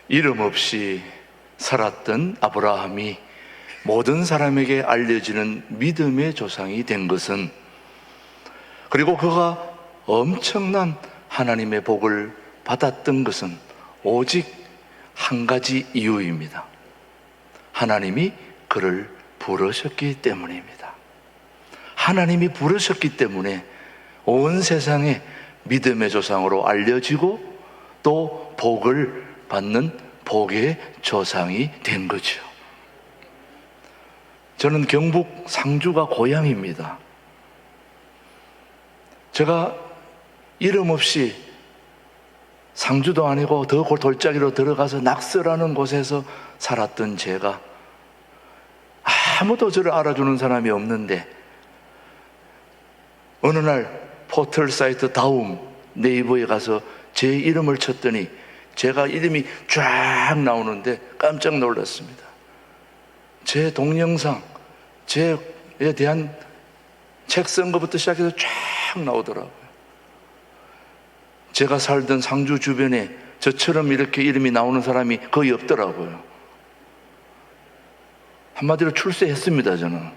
이름 없이 살았던 아브라함이 모든 사람에게 알려지는 믿음의 조상이 된 것은, 그리고 그가 엄청난 하나님의 복을 받았던 것은 오직 한 가지 이유입니다. 하나님이 그를 부르셨기 때문입니다. 하나님이 부르셨기 때문에 온 세상에 믿음의 조상으로 알려지고 또 복을 받는 복의 조상이 된 거죠. 저는 경북 상주가 고향입니다. 제가 이름 없이 상주도 아니고 더 돌짜기로 들어가서 낙서라는 곳에서 살았던 제가, 아무도 저를 알아주는 사람이 없는데 어느 날 포털 사이트 다음 네이버에 가서 제 이름을 쳤더니 제가 이름이 쫙 나오는데 깜짝 놀랐습니다. 제 동영상, 제에 대한 책 쓴 것부터 시작해서 쫙 나오더라고요. 제가 살던 상주 주변에 저처럼 이렇게 이름이 나오는 사람이 거의 없더라고요. 한마디로 출세했습니다, 저는.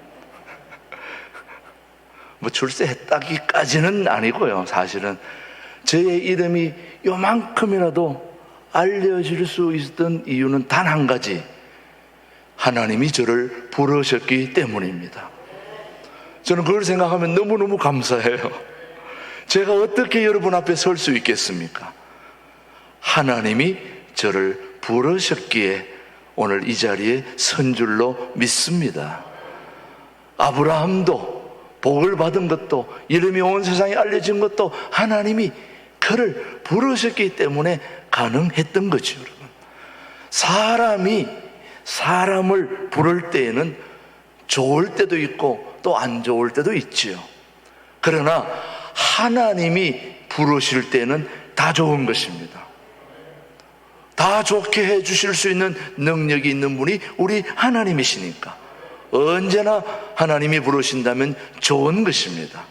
뭐 출세했다기까지는 아니고요. 사실은 저의 이름이 요만큼이라도 알려질 수 있었던 이유는 단 한 가지, 하나님이 저를 부르셨기 때문입니다. 저는 그걸 생각하면 너무너무 감사해요. 제가 어떻게 여러분 앞에 설 수 있겠습니까? 하나님이 저를 부르셨기에 오늘 이 자리에 선 줄로 믿습니다. 아브라함도 복을 받은 것도, 이름이 온 세상에 알려진 것도 하나님이 그를 부르셨기 때문에 가능했던 거죠, 여러분. 사람이 사람을 부를 때에는 좋을 때도 있고 또 안 좋을 때도 있지요. 그러나 하나님이 부르실 때는 다 좋은 것입니다. 다 좋게 해 주실 수 있는 능력이 있는 분이 우리 하나님이시니까 언제나 하나님이 부르신다면 좋은 것입니다.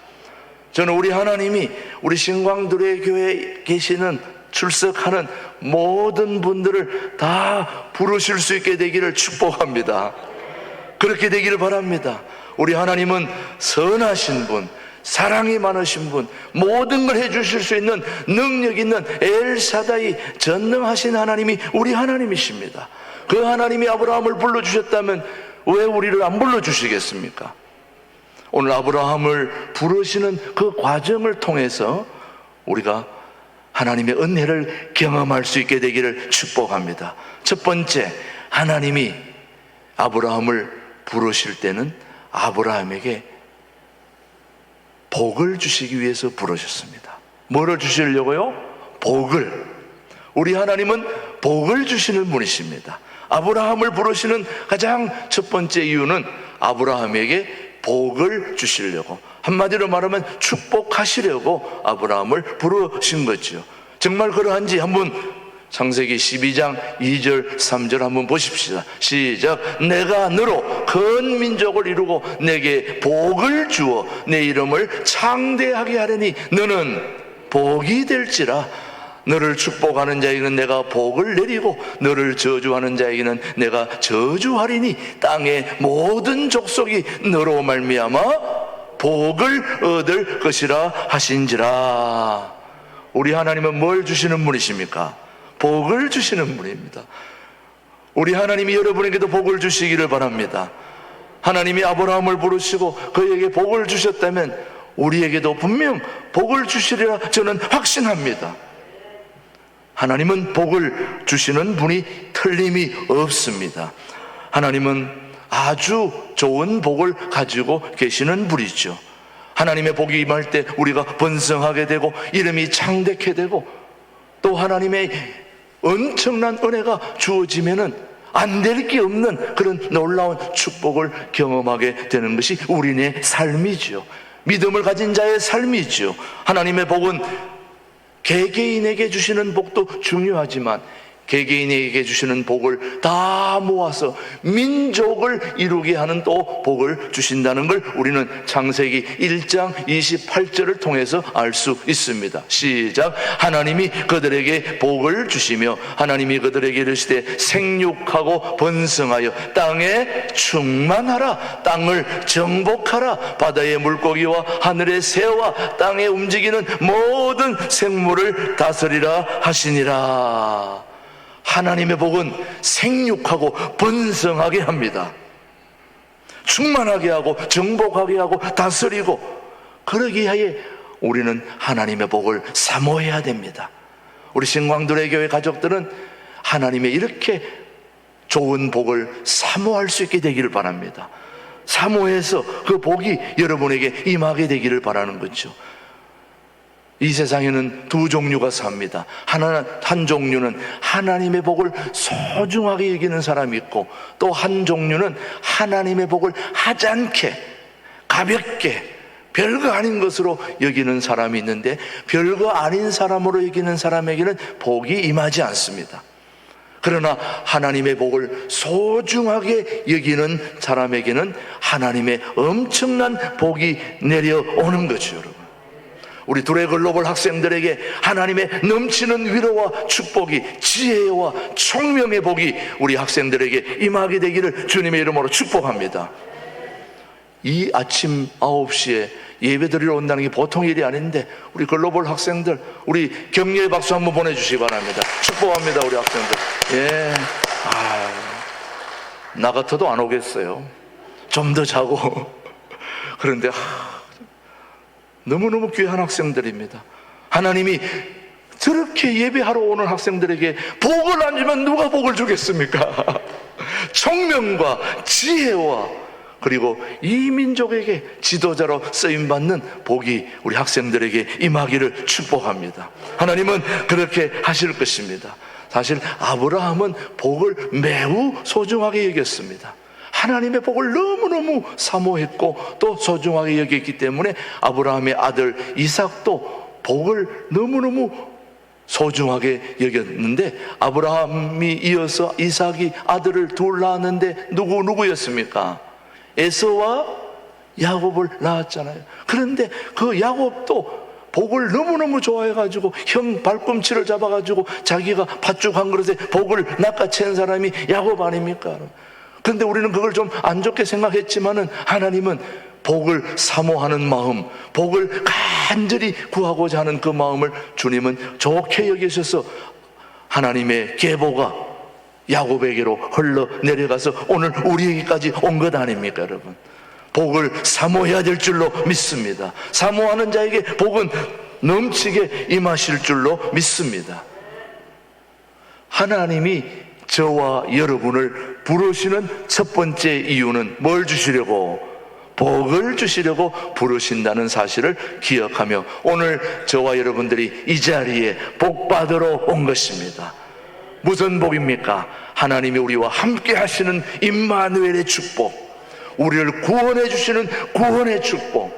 저는 우리 하나님이 우리 신광두레 교회에 계시는 출석하는 모든 분들을 다 부르실 수 있게 되기를 축복합니다. 그렇게 되기를 바랍니다. 우리 하나님은 선하신 분, 사랑이 많으신 분, 모든 걸 해주실 수 있는 능력 있는 엘사다이 전능하신 하나님이 우리 하나님이십니다. 그 하나님이 아브라함을 불러주셨다면 왜 우리를 안 불러주시겠습니까? 오늘 아브라함을 부르시는 그 과정을 통해서 우리가 하나님의 은혜를 경험할 수 있게 되기를 축복합니다. 첫 번째, 하나님이 아브라함을 부르실 때는 아브라함에게 복을 주시기 위해서 부르셨습니다. 뭐를 주시려고요? 복을. 우리 하나님은 복을 주시는 분이십니다. 아브라함을 부르시는 가장 첫 번째 이유는 아브라함에게 복을 주시려고, 한마디로 말하면 축복하시려고 아브라함을 부르신 거죠. 정말 그러한지 한번 창세기 12장 2절 3절 한번 보십시다. 시작. 내가 너로 큰 민족을 이루고 내게 복을 주어 내 이름을 창대하게 하려니 너는 복이 될지라. 너를 축복하는 자에게는 내가 복을 내리고 너를 저주하는 자에게는 내가 저주하리니 땅의 모든 족속이 너로 말미암아 복을 얻을 것이라 하신지라. 우리 하나님은 뭘 주시는 분이십니까? 복을 주시는 분입니다. 우리 하나님이 여러분에게도 복을 주시기를 바랍니다. 하나님이 아브라함을 부르시고 그에게 복을 주셨다면 우리에게도 분명 복을 주시리라 저는 확신합니다. 하나님은 복을 주시는 분이 틀림이 없습니다. 하나님은 아주 좋은 복을 가지고 계시는 분이죠. 하나님의 복이 임할 때 우리가 번성하게 되고 이름이 창대케 되고 또 하나님의 엄청난 은혜가 주어지면은 안 될 게 없는 그런 놀라운 축복을 경험하게 되는 것이 우리의 삶이죠. 믿음을 가진 자의 삶이죠. 하나님의 복은 개개인에게 주시는 복도 중요하지만 개개인에게 주시는 복을 다 모아서 민족을 이루게 하는 또 복을 주신다는 걸 우리는 창세기 1장 28절을 통해서 알 수 있습니다. 시작. 하나님이 그들에게 복을 주시며 하나님이 그들에게 이르시되 생육하고 번성하여 땅에 충만하라. 땅을 정복하라. 바다의 물고기와 하늘의 새와 땅에 움직이는 모든 생물을 다스리라 하시니라. 하나님의 복은 생육하고 번성하게 합니다. 충만하게 하고 정복하게 하고 다스리고, 그러기 위하여 우리는 하나님의 복을 사모해야 됩니다. 우리 신광두레 교회 가족들은 하나님의 이렇게 좋은 복을 사모할 수 있게 되기를 바랍니다. 사모해서 그 복이 여러분에게 임하게 되기를 바라는 거죠. 이 세상에는 두 종류가 삽니다. 한 종류는 하나님의 복을 소중하게 여기는 사람이 있고, 또 한 종류는 하나님의 복을 하찮게 가볍게 별거 아닌 것으로 여기는 사람이 있는데, 별거 아닌 사람으로 여기는 사람에게는 복이 임하지 않습니다. 그러나 하나님의 복을 소중하게 여기는 사람에게는 하나님의 엄청난 복이 내려오는 거죠, 여러분. 우리 두레 글로벌 학생들에게 하나님의 넘치는 위로와 축복이, 지혜와 총명의 복이 우리 학생들에게 임하게 되기를 주님의 이름으로 축복합니다. 이 아침 9시에 예배드리러 온다는 게 보통 일이 아닌데, 우리 글로벌 학생들, 우리 격려의 박수 한번 보내주시기 바랍니다. 축복합니다, 우리 학생들. 예. 나 같아도 안 오겠어요. 좀 더 자고. 그런데 너무너무 귀한 학생들입니다. 하나님이 저렇게 예배하러 오는 학생들에게 복을 안 주면 누가 복을 주겠습니까? 총명과 지혜와, 그리고 이 민족에게 지도자로 쓰임받는 복이 우리 학생들에게 임하기를 축복합니다. 하나님은 그렇게 하실 것입니다. 사실 아브라함은 복을 매우 소중하게 여겼습니다. 하나님의 복을 너무너무 사모했고 또 소중하게 여겼기 때문에 아브라함의 아들 이삭도 복을 너무너무 소중하게 여겼는데, 아브라함이 이어서 이삭이 아들을 둘 낳았는데 누구였습니까? 에서와 야곱을 낳았잖아요. 그런데 그 야곱도 복을 너무너무 좋아해가지고 형 발꿈치를 잡아가지고 자기가 팥죽 한 그릇에 복을 낚아챈 사람이 야곱 아닙니까? 그런데 우리는 그걸 좀 안 좋게 생각했지만은, 하나님은 복을 사모하는 마음, 복을 간절히 구하고자 하는 그 마음을 주님은 좋게 여기셔서 하나님의 계보가 야곱에게로 흘러내려가서 오늘 우리에게까지 온 것 아닙니까, 여러분? 복을 사모해야 될 줄로 믿습니다. 사모하는 자에게 복은 넘치게 임하실 줄로 믿습니다. 하나님이 저와 여러분을 부르시는 첫 번째 이유는 뭘 주시려고? 복을 주시려고 부르신다는 사실을 기억하며 오늘 저와 여러분들이 이 자리에 복 받으러 온 것입니다. 무슨 복입니까? 하나님이 우리와 함께 하시는 임마누엘의 축복, 우리를 구원해 주시는 구원의 축복.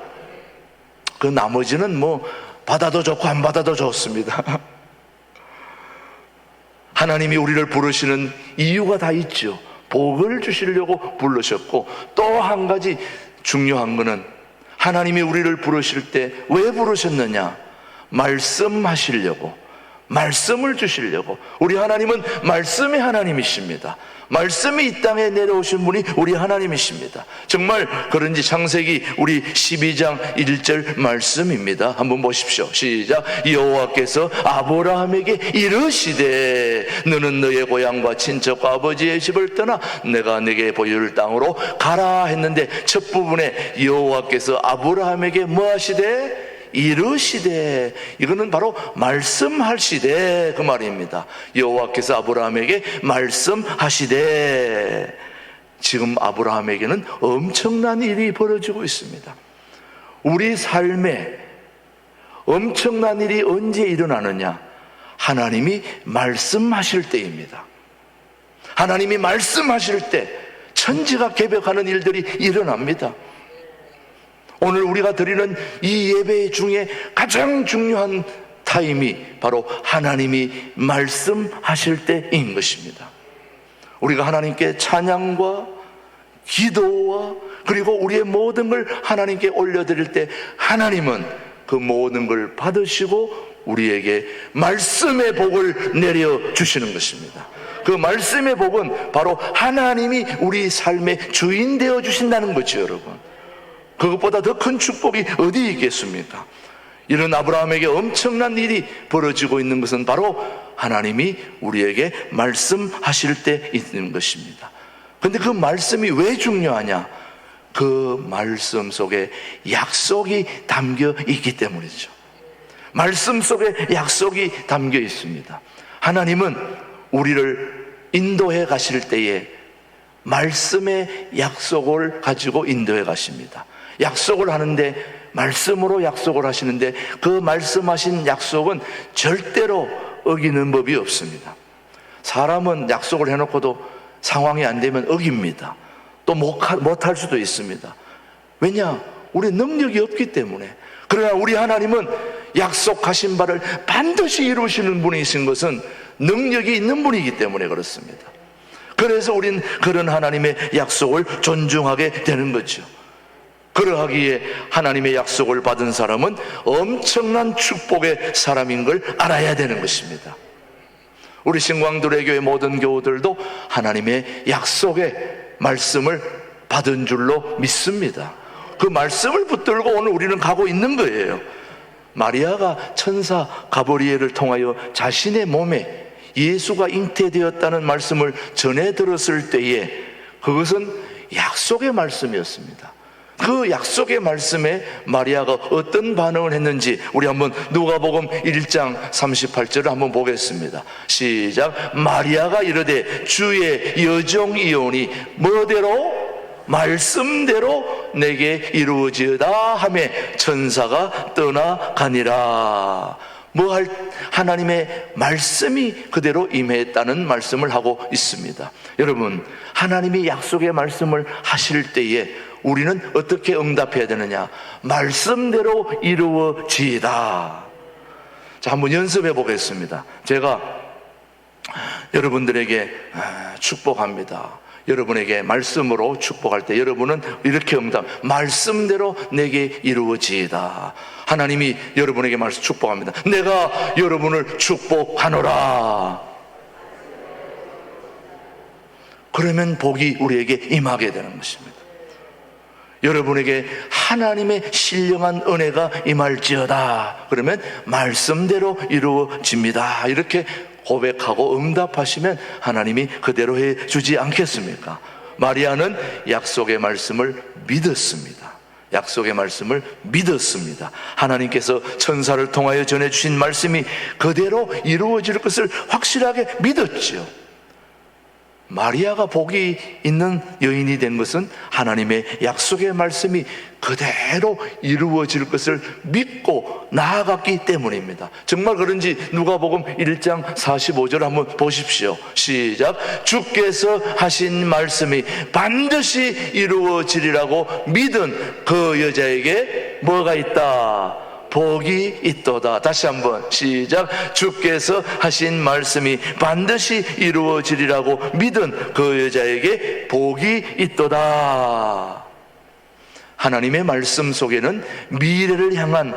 그 나머지는 뭐 받아도 좋고 안 받아도 좋습니다. 하나님이 우리를 부르시는 이유가 다 있죠. 복을 주시려고 부르셨고, 또 한 가지 중요한 것은 하나님이 우리를 부르실 때 왜 부르셨느냐? 말씀하시려고, 말씀을 주시려고. 우리 하나님은 말씀의 하나님이십니다. 말씀이 이 땅에 내려오신 분이 우리 하나님이십니다. 정말 그런지 창세기 우리 12장 1절 말씀입니다. 한번 보십시오. 시작. 여호와께서 아브라함에게 이르시되 너는 너의 고향과 친척과 아버지의 집을 떠나 내가 네게 보여줄 땅으로 가라 했는데, 첫 부분에 여호와께서 아브라함에게 뭐 하시되? 이르시되. 이거는 바로 말씀하시되 그 말입니다. 여호와께서 아브라함에게 말씀하시되. 지금 아브라함에게는 엄청난 일이 벌어지고 있습니다. 우리 삶에 엄청난 일이 언제 일어나느냐? 하나님이 말씀하실 때입니다. 하나님이 말씀하실 때 천지가 개벽하는 일들이 일어납니다. 오늘 우리가 드리는 이 예배 중에 가장 중요한 타임이 바로 하나님이 말씀하실 때인 것입니다. 우리가 하나님께 찬양과 기도와 그리고 우리의 모든 걸 하나님께 올려드릴 때 하나님은 그 모든 걸 받으시고 우리에게 말씀의 복을 내려주시는 것입니다. 그 말씀의 복은 바로 하나님이 우리 삶의 주인 되어 주신다는 거죠, 여러분. 그것보다 더 큰 축복이 어디 있겠습니까? 이런 아브라함에게 엄청난 일이 벌어지고 있는 것은 바로 하나님이 우리에게 말씀하실 때 있는 것입니다. 그런데 그 말씀이 왜 중요하냐? 그 말씀 속에 약속이 담겨 있기 때문이죠. 말씀 속에 약속이 담겨 있습니다. 하나님은 우리를 인도해 가실 때에 말씀의 약속을 가지고 인도해 가십니다. 약속을 하는데 말씀으로 약속을 하시는데 그 말씀하신 약속은 절대로 어기는 법이 없습니다. 사람은 약속을 해놓고도 상황이 안 되면 어깁니다. 또 못할 수도 있습니다. 왜냐? 우리 능력이 없기 때문에. 그러나 우리 하나님은 약속하신 바를 반드시 이루시는 분이신 것은 능력이 있는 분이기 때문에 그렇습니다. 그래서 우린 그런 하나님의 약속을 존중하게 되는 거죠. 그러하기에 하나님의 약속을 받은 사람은 엄청난 축복의 사람인 걸 알아야 되는 것입니다. 우리 신광두레 교회 모든 교우들도 하나님의 약속의 말씀을 받은 줄로 믿습니다. 그 말씀을 붙들고 오늘 우리는 가고 있는 거예요. 마리아가 천사 가브리엘을 통하여 자신의 몸에 예수가 잉태되었다는 말씀을 전해 들었을 때에 그것은 약속의 말씀이었습니다. 그 약속의 말씀에 마리아가 어떤 반응을 했는지 우리 한번 누가복음 1장 38절을 한번 보겠습니다. 시작. 마리아가 이르되 주의 여종이오니 뭐대로? 말씀대로 내게 이루어지어다 하며 천사가 떠나가니라. 하나님의 말씀이 그대로 임했다는 말씀을 하고 있습니다. 여러분, 하나님이 약속의 말씀을 하실 때에 우리는 어떻게 응답해야 되느냐? 말씀대로 이루어지이다. 자, 한번 연습해 보겠습니다. 제가 여러분들에게 축복합니다. 여러분에게 말씀으로 축복할 때 여러분은 이렇게 응답, 말씀대로 내게 이루어지이다. 하나님이 여러분에게 말씀 축복합니다. 내가 여러분을 축복하노라. 그러면 복이 우리에게 임하게 되는 것입니다. 여러분에게 하나님의 신령한 은혜가 임할지어다. 그러면 말씀대로 이루어집니다. 이렇게 고백하고 응답하시면 하나님이 그대로 해주지 않겠습니까? 마리아는 약속의 말씀을 믿었습니다. 약속의 말씀을 믿었습니다. 하나님께서 천사를 통하여 전해주신 말씀이 그대로 이루어질 것을 확실하게 믿었지요. 마리아가 복이 있는 여인이 된 것은 하나님의 약속의 말씀이 그대로 이루어질 것을 믿고 나아갔기 때문입니다. 정말 그런지 누가복음 1장 45절 한번 보십시오. 시작. 주께서 하신 말씀이 반드시 이루어지리라고 믿은 그 여자에게 뭐가 있다? 복이 있도다. 다시 한번 시작. 주께서 하신 말씀이 반드시 이루어지리라고 믿은 그 여자에게 복이 있도다. 하나님의 말씀 속에는 미래를 향한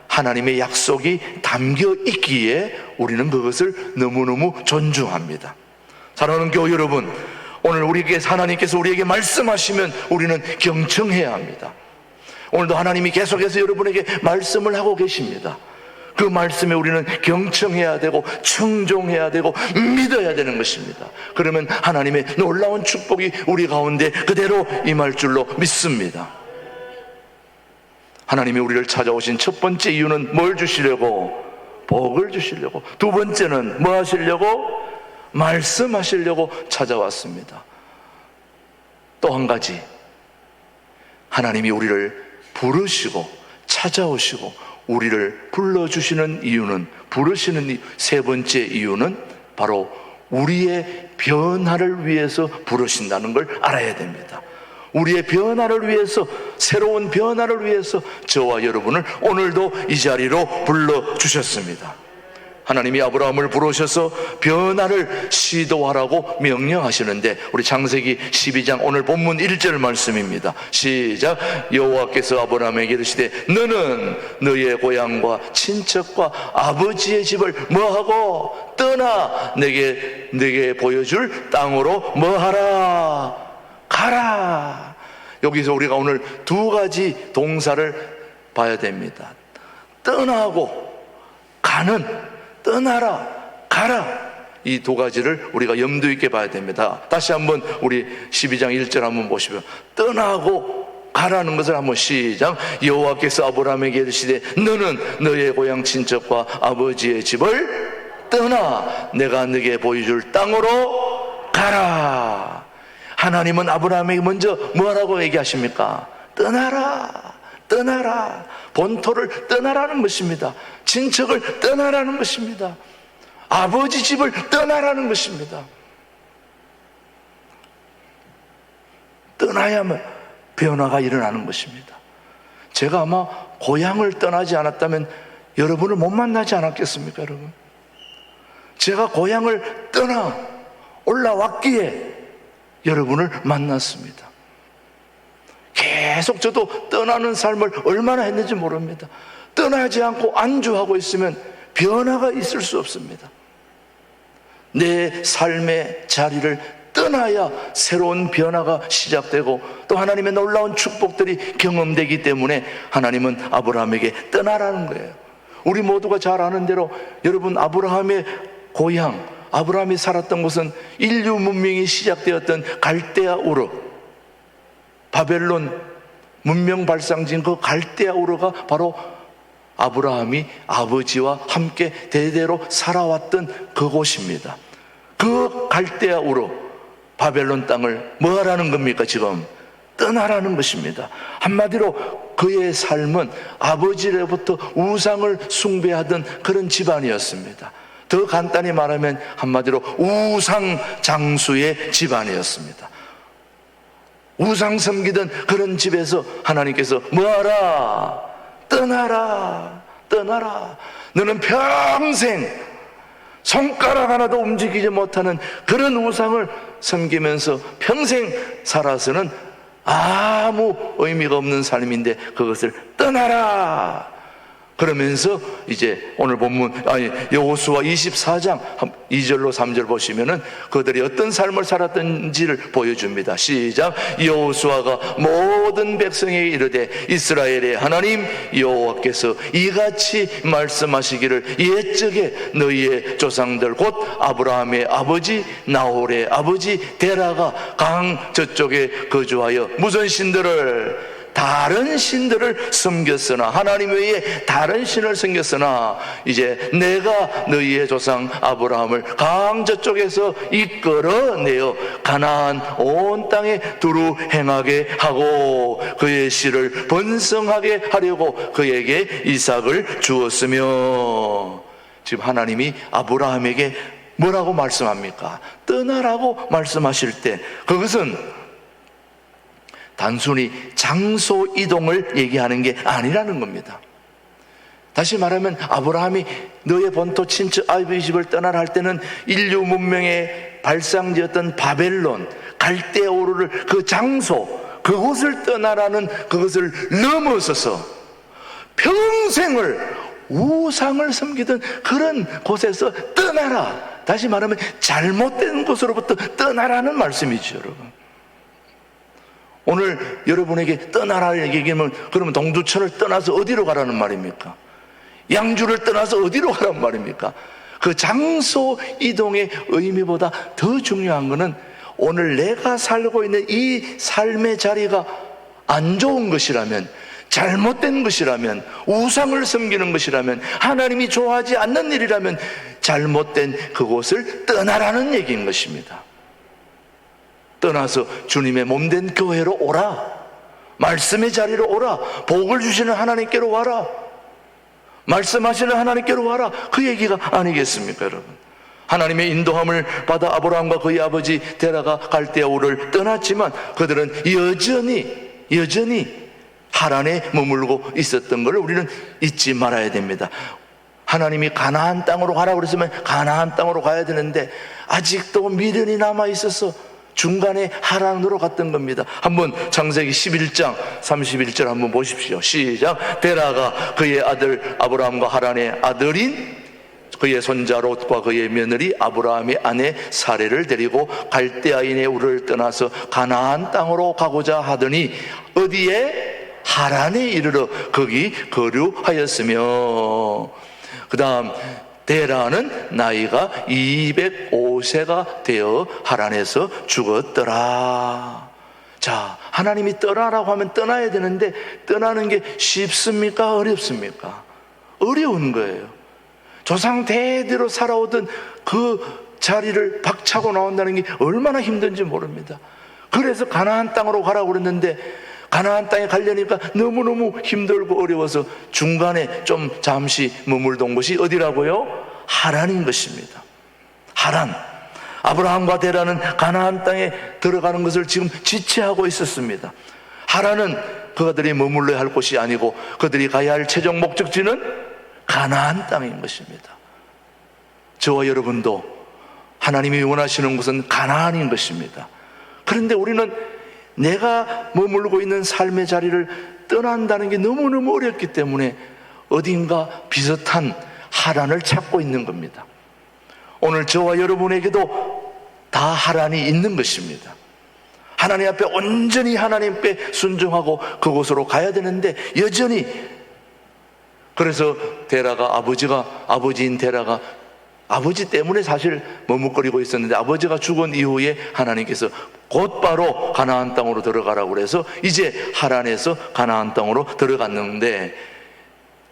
하나님의 약속이 담겨 있기에 우리는 그것을 너무너무 존중합니다. 사랑하는 교우 여러분, 오늘 하나님께서 우리에게 말씀하시면 우리는 경청해야 합니다. 오늘도 하나님이 계속해서 여러분에게 말씀을 하고 계십니다. 그 말씀에 우리는 경청해야 되고 청종해야 되고 믿어야 되는 것입니다. 그러면 하나님의 놀라운 축복이 우리 가운데 그대로 임할 줄로 믿습니다. 하나님이 우리를 찾아오신 첫 번째 이유는 뭘 주시려고? 복을 주시려고. 두 번째는 뭐 하시려고? 말씀하시려고 찾아왔습니다. 또 한 가지, 하나님이 우리를 부르시고 찾아오시고 우리를 불러주시는 이유는, 부르시는 세 번째 이유는 바로 우리의 변화를 위해서 부르신다는 걸 알아야 됩니다. 우리의 변화를 위해서, 새로운 변화를 위해서 저와 여러분을 오늘도 이 자리로 불러주셨습니다. 하나님이 아브라함을 부르셔서 변화를 시도하라고 명령하시는데, 우리 창세기 12장 오늘 본문 1절 말씀입니다. 시작. 여호와께서 아브라함에게 이르시되 너는 너의 고향과 친척과 아버지의 집을 뭐하고 떠나 내게 보여줄 땅으로 뭐하라 가라. 여기서 우리가 오늘 두 가지 동사를 봐야 됩니다. 떠나고 가는, 떠나라, 가라, 이 두 가지를 우리가 염두 있게 봐야 됩니다. 다시 한번 우리 12장 1절 한번 보시면, 떠나고 가라는 것을 한번 시작. 여호와께서 아브라함에게 이르시되 너는 너의 고향 친척과 아버지의 집을 떠나 내가 네게 보여줄 땅으로 가라. 하나님은 아브라함에게 먼저 뭐라고 얘기하십니까? 떠나라, 떠나라. 본토를 떠나라는 것입니다. 친척을 떠나라는 것입니다. 아버지 집을 떠나라는 것입니다. 떠나야만 변화가 일어나는 것입니다. 제가 아마 고향을 떠나지 않았다면 여러분을 못 만나지 않았겠습니까, 여러분? 제가 고향을 떠나 올라왔기에 여러분을 만났습니다. 계속 저도 떠나는 삶을 얼마나 했는지 모릅니다. 떠나지 않고 안주하고 있으면 변화가 있을 수 없습니다. 내 삶의 자리를 떠나야 새로운 변화가 시작되고 또 하나님의 놀라운 축복들이 경험되기 때문에 하나님은 아브라함에게 떠나라는 거예요. 우리 모두가 잘 아는 대로 여러분, 아브라함의 고향, 아브라함이 살았던 곳은 인류 문명이 시작되었던 갈대아 우르, 바벨론 문명 발상지인 그 갈대아 우르가 바로 아브라함이 아버지와 함께 대대로 살아왔던 그곳입니다. 그 갈대아 우르, 바벨론 땅을 뭐 하라는 겁니까? 지금 떠나라는 것입니다. 한마디로 그의 삶은 아버지로부터 우상을 숭배하던 그런 집안이었습니다. 더 간단히 말하면 한마디로 우상 장수의 집안이었습니다. 우상 섬기던 그런 집에서 하나님께서 뭐하라? 떠나라, 떠나라. 너는 평생 손가락 하나도 움직이지 못하는 그런 우상을 섬기면서 평생 살아서는 아무 의미가 없는 삶인데 그것을 떠나라. 그러면서 이제 오늘 본문, 여호수아 24장 2절로 3절 보시면은 그들이 어떤 삶을 살았던지를 보여줍니다. 시작. 여호수아가 모든 백성에게 이르되 이스라엘의 하나님 여호와께서 이같이 말씀하시기를 옛적에 너희의 조상들 곧 아브라함의 아버지 나홀의 아버지 데라가 강 저쪽에 거주하여 무슨 신들을, 다른 신들을 섬겼으나, 하나님 외에 다른 신을 섬겼으나 이제 내가 너희의 조상 아브라함을 강 저쪽에서 이끌어내어 가나안 온 땅에 두루 행하게 하고 그의 씨를 번성하게 하려고 그에게 이삭을 주었으며. 지금 하나님이 아브라함에게 뭐라고 말씀합니까? 떠나라고 말씀하실 때 그것은 단순히 장소 이동을 얘기하는 게 아니라는 겁니다. 다시 말하면 아브라함이 너의 본토 친척 아버지 집을 떠나라 할 때는 인류 문명의 발상지였던 바벨론, 갈대아 우르를 그 장소, 그곳을 떠나라는 그것을 넘어서서 평생을 우상을 섬기던 그런 곳에서 떠나라. 다시 말하면 잘못된 곳으로부터 떠나라는 말씀이죠, 여러분. 오늘 여러분에게 떠나라 얘기하면 그러면 동두천을 떠나서 어디로 가라는 말입니까? 양주를 떠나서 어디로 가라는 말입니까? 그 장소 이동의 의미보다 더 중요한 것은 오늘 내가 살고 있는 이 삶의 자리가 안 좋은 것이라면, 잘못된 것이라면, 우상을 섬기는 것이라면, 하나님이 좋아하지 않는 일이라면 잘못된 그곳을 떠나라는 얘기인 것입니다. 떠나서 주님의 몸된 교회로 오라. 말씀의 자리로 오라. 복을 주시는 하나님께로 와라. 말씀하시는 하나님께로 와라. 그 얘기가 아니겠습니까, 여러분? 하나님의 인도함을 받아 아브라함과 그의 아버지 데라가 갈대아 우를 떠났지만 그들은 여전히 하란에 머물고 있었던 걸 우리는 잊지 말아야 됩니다. 하나님이 가나안 땅으로 가라고 그랬으면 가나안 땅으로 가야 되는데 아직도 미련이 남아 있어서 중간에 하란으로 갔던 겁니다. 한번 창세기 11장 31절 한번 보십시오. 시작. 데라가 그의 아들 아브라함과 하란의 아들인 그의 손자 롯과 그의 며느리 아브라함의 아내 사레를 데리고 갈대아인의 우를 떠나서 가나안 땅으로 가고자 하더니 어디에? 하란에 이르러 거기 거류하였으며, 그 다음 데라는 나이가 205세가 되어 하란에서 죽었더라. 자, 하나님이 떠나라고 하면 떠나야 되는데 떠나는 게 쉽습니까? 어렵습니까? 어려운 거예요. 조상 대대로 살아오던 그 자리를 박차고 나온다는 게 얼마나 힘든지 모릅니다. 그래서 가나안 땅으로 가라고 그랬는데 가나안 땅에 가려니까 너무너무 힘들고 어려워서 중간에 좀 잠시 머물던 곳이 어디라고요? 하란인 것입니다. 하란. 아브라함과 데라는 가나안 땅에 들어가는 것을 지금 지체하고 있었습니다. 하란은 그들이 머물러야 할 곳이 아니고 그들이 가야 할 최종 목적지는 가나안 땅인 것입니다. 저와 여러분도 하나님이 원하시는 곳은 가나안인 것입니다. 그런데 우리는 내가 머물고 있는 삶의 자리를 떠난다는 게 너무너무 어렵기 때문에 어딘가 비슷한 하란을 찾고 있는 겁니다. 오늘 저와 여러분에게도 다 하란이 있는 것입니다. 하나님 앞에 온전히 하나님께 순종하고 그곳으로 가야 되는데 여전히, 그래서 아버지인 데라가 아버지 때문에 사실 머뭇거리고 있었는데 아버지가 죽은 이후에 하나님께서 곧바로 가나안 땅으로 들어가라고 그래서 이제 하란에서 가나안 땅으로 들어갔는데,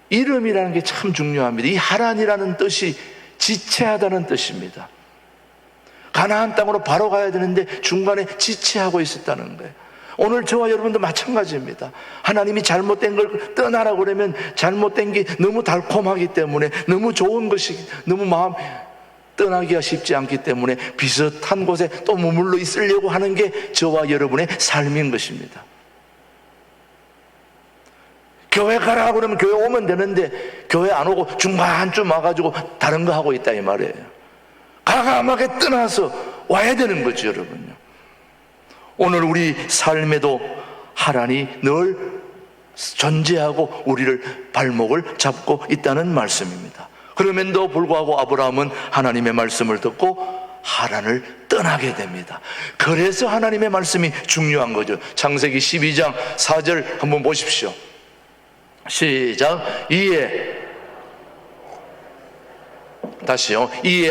이름이라는 게 참 중요합니다. 이 하란이라는 뜻이 지체하다는 뜻입니다. 가나안 땅으로 바로 가야 되는데 중간에 지체하고 있었다는 거예요. 오늘 저와 여러분도 마찬가지입니다. 하나님이 잘못된 걸 떠나라고 그러면 잘못된 게 너무 달콤하기 때문에, 너무 좋은 것이 너무 마음 떠나기가 쉽지 않기 때문에 비슷한 곳에 또 머물러 있으려고 하는 게 저와 여러분의 삶인 것입니다. 교회 가라고 그러면 교회 오면 되는데 교회 안 오고 중간쯤 와가지고 다른 거 하고 있다 이 말이에요. 과감하게 떠나서 와야 되는 거죠, 여러분요. 오늘 우리 삶에도 하란이 늘 존재하고 우리를 발목을 잡고 있다는 말씀입니다. 그럼에도 불구하고 아브라함은 하나님의 말씀을 듣고 하란을 떠나게 됩니다. 그래서 하나님의 말씀이 중요한 거죠. 창세기 12장 4절 한번 보십시오. 시작. 이에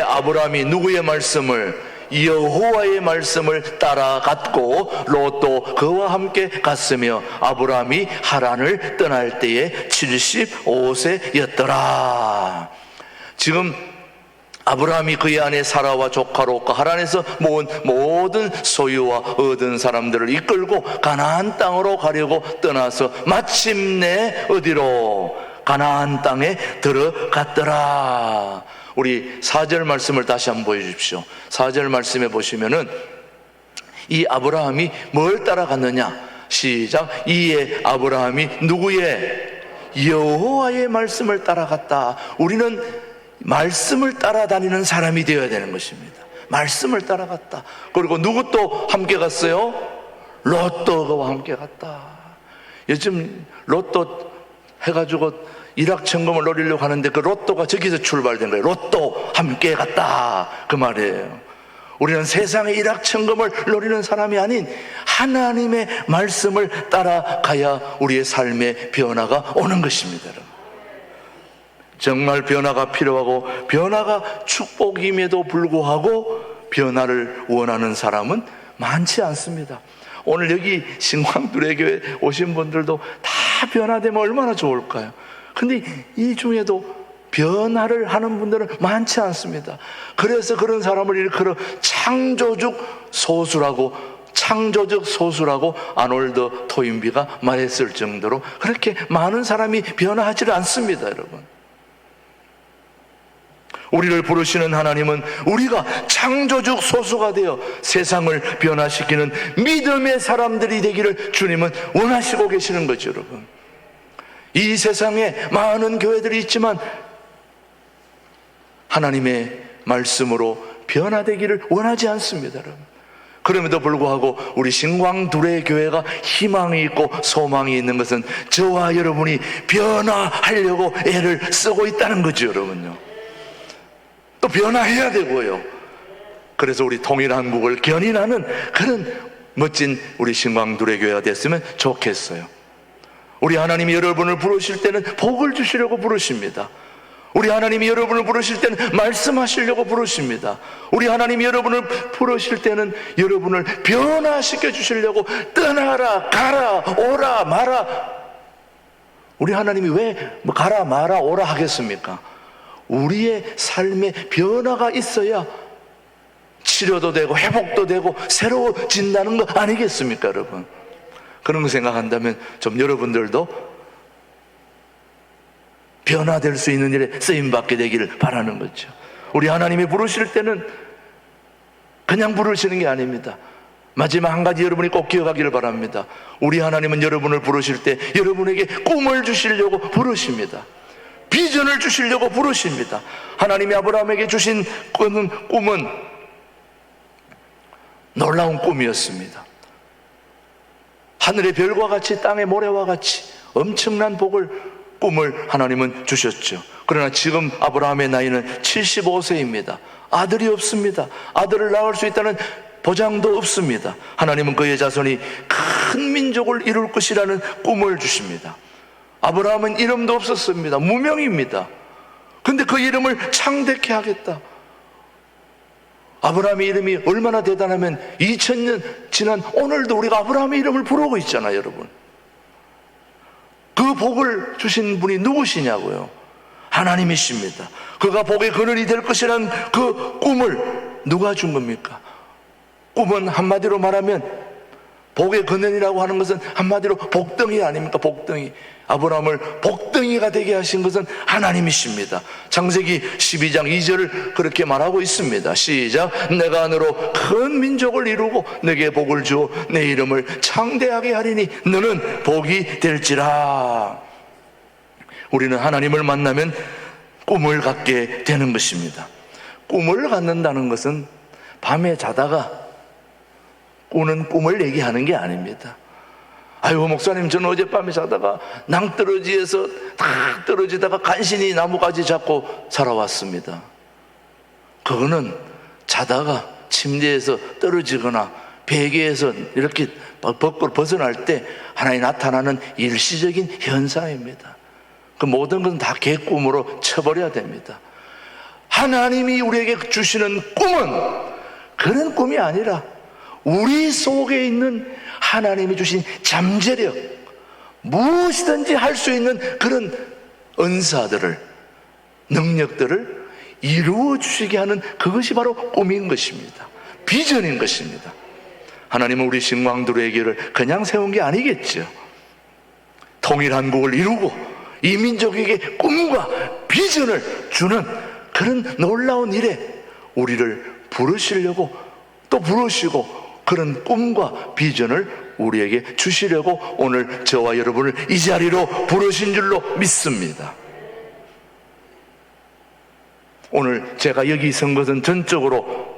아브라함이 누구의 말씀을? 여호와의 말씀을 따라갔고 롯도 그와 함께 갔으며 아브라함이 하란을 떠날 때에 75세였더라. 지금 아브라함이 그의 아내 사라와 조카 롯과 하란에서 모은 모든 소유와 얻은 사람들을 이끌고 가나안 땅으로 가려고 떠나서 마침내 어디로? 가나안 땅에 들어갔더라. 우리 4절 말씀을 다시 한번 보여주십시오. 4절 말씀에 보시면은 이 아브라함이 뭘 따라갔느냐? 시작. 이에 아브라함이 누구의? 여호와의 말씀을 따라갔다. 우리는 말씀을 따라다니는 사람이 되어야 되는 것입니다. 말씀을 따라갔다. 그리고 누구 또 함께 갔어요? 롯도가 함께 갔다. 요즘 로또 해가지고 일확천금을 노리려고 하는데 그 로또가 저기서 출발된 거예요. 로또 함께 갔다 그 말이에요. 우리는 세상의 일확천금을 노리는 사람이 아닌 하나님의 말씀을 따라가야 우리의 삶의 변화가 오는 것입니다. 정말 변화가 필요하고 변화가 축복임에도 불구하고 변화를 원하는 사람은 많지 않습니다. 오늘 여기 신광두레교회 오신 분들도 다 변화되면 얼마나 좋을까요? 근데 이 중에도 변화를 하는 분들은 많지 않습니다. 그래서 그런 사람을 일컬어 창조적 소수라고 아놀드 토인비가 말했을 정도로 그렇게 많은 사람이 변화하지 않습니다, 여러분. 우리를 부르시는 하나님은 우리가 창조주 소수가 되어 세상을 변화시키는 믿음의 사람들이 되기를 주님은 원하시고 계시는 거죠, 여러분. 이 세상에 많은 교회들이 있지만 하나님의 말씀으로 변화되기를 원하지 않습니다, 여러분. 그럼에도 불구하고 우리 신광두레 교회가 희망이 있고 소망이 있는 것은 저와 여러분이 변화하려고 애를 쓰고 있다는 거죠, 여러분요. 또 변화해야 되고요. 그래서 우리 통일한국을 견인하는 그런 멋진 우리 신광두레 교회가 됐으면 좋겠어요. 우리 하나님이 여러분을 부르실 때는 복을 주시려고 부르십니다. 우리 하나님이 여러분을 부르실 때는 말씀하시려고 부르십니다. 우리 하나님이 여러분을 부르실 때는 여러분을 변화시켜 주시려고 떠나라, 가라, 오라, 마라. 우리 하나님이 왜 가라, 마라, 오라 하겠습니까? 우리의 삶에 변화가 있어야 치료도 되고 회복도 되고 새로워진다는 거 아니겠습니까, 여러분? 그런 거 생각한다면 좀 여러분들도 변화될 수 있는 일에 쓰임받게 되기를 바라는 거죠. 우리 하나님이 부르실 때는 그냥 부르시는 게 아닙니다. 마지막 한 가지 여러분이 꼭 기억하기를 바랍니다. 우리 하나님은 여러분을 부르실 때 여러분에게 꿈을 주시려고 부르십니다. 비전을 주시려고 부르십니다. 하나님이 아브라함에게 주신 꿈은 놀라운 꿈이었습니다. 하늘의 별과 같이 땅의 모래와 같이 엄청난 꿈을 하나님은 주셨죠. 그러나 지금 아브라함의 나이는 75세입니다. 아들이 없습니다. 아들을 낳을 수 있다는 보장도 없습니다. 하나님은 그의 자손이 큰 민족을 이룰 것이라는 꿈을 주십니다. 아브라함은 이름도 없었습니다. 무명입니다. 근데 그 이름을 창대케 하겠다. 아브라함의 이름이 얼마나 대단하면 2000년 지난 오늘도 우리가 아브라함의 이름을 부르고 있잖아요, 여러분. 그 복을 주신 분이 누구시냐고요? 하나님이십니다. 그가 복의 근원이 될 것이란 그 꿈을 누가 준 겁니까? 꿈은 한마디로 말하면 복의 근원이라고 하는 것은 한마디로 복덩이 아닙니까? 복덩이. 아브라함을 복덩이가 되게 하신 것은 하나님이십니다. 창세기 12장 2절을 그렇게 말하고 있습니다. 시작. 내가 하늘로 큰 민족을 이루고 내게 복을 주어 내 이름을 창대하게 하리니 너는 복이 될지라. 우리는 하나님을 만나면 꿈을 갖게 되는 것입니다. 꿈을 갖는다는 것은 밤에 자다가 꾸는 꿈을 얘기하는 게 아닙니다. 아이고 목사님, 저는 어젯밤에 자다가 낭떠러지에서 탁 떨어지다가 간신히 나무가지 잡고 살아왔습니다. 그거는 자다가 침대에서 떨어지거나 베개에서 이렇게 밖으로 벗어날 때 하나님 나타나는 일시적인 현상입니다. 그 모든 것은 다 개꿈으로 쳐버려야 됩니다. 하나님이 우리에게 주시는 꿈은 그런 꿈이 아니라 우리 속에 있는 하나님이 주신 잠재력, 무엇이든지 할 수 있는 그런 은사들을, 능력들을 이루어 주시게 하는 그것이 바로 꿈인 것입니다. 비전인 것입니다. 하나님은 우리 신광두레에게를 그냥 세운 게 아니겠죠. 통일한국을 이루고 이 민족에게 꿈과 비전을 주는 그런 놀라운 일에 우리를 부르시려고 또 부르시고 그런 꿈과 비전을 우리에게 주시려고 오늘 저와 여러분을 이 자리로 부르신 줄로 믿습니다. 오늘 제가 여기 선 것은 전적으로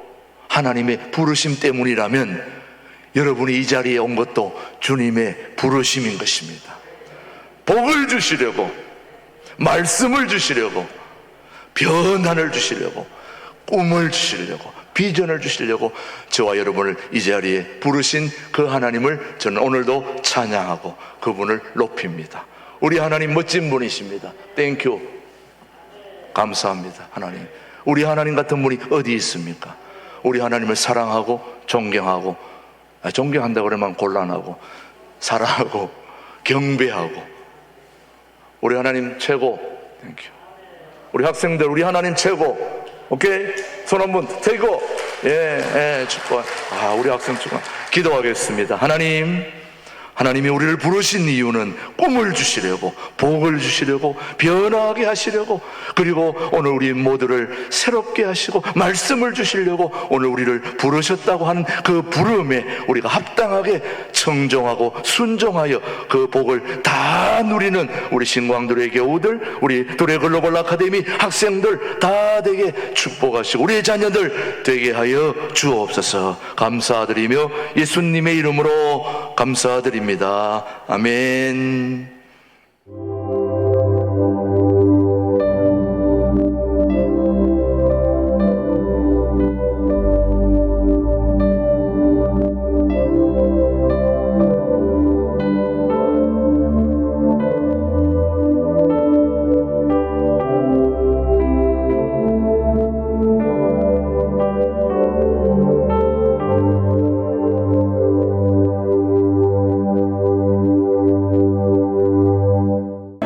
하나님의 부르심 때문이라면 여러분이 이 자리에 온 것도 주님의 부르심인 것입니다. 복을 주시려고, 말씀을 주시려고, 변화를 주시려고, 꿈을 주시려고, 비전을 주시려고 저와 여러분을 이 자리에 부르신 그 하나님을 저는 오늘도 찬양하고 그분을 높입니다. 우리 하나님 멋진 분이십니다. 땡큐. 감사합니다. 하나님, 우리 하나님 같은 분이 어디 있습니까? 우리 하나님을 사랑하고 존경하고, 존경한다고 그러면 곤란하고, 사랑하고 경배하고, 우리 하나님 최고. 땡큐. 우리 학생들, 우리 하나님 최고. 오케이? 손 한번 대고, 축복. 우리 학생 축복. 기도하겠습니다. 하나님이 우리를 부르신 이유는 꿈을 주시려고, 복을 주시려고, 변화하게 하시려고, 그리고 오늘 우리 모두를 새롭게 하시고 말씀을 주시려고 오늘 우리를 부르셨다고 하는 그 부름에 우리가 합당하게 청정하고 순종하여 그 복을 다 누리는 우리 신광들의 교우들, 우리 도래 글로벌 아카데미 학생들 다 되게 축복하시고 우리의 자녀들 되게 하여 주옵소서. 감사드리며 예수님의 이름으로 감사드립니다. 아멘.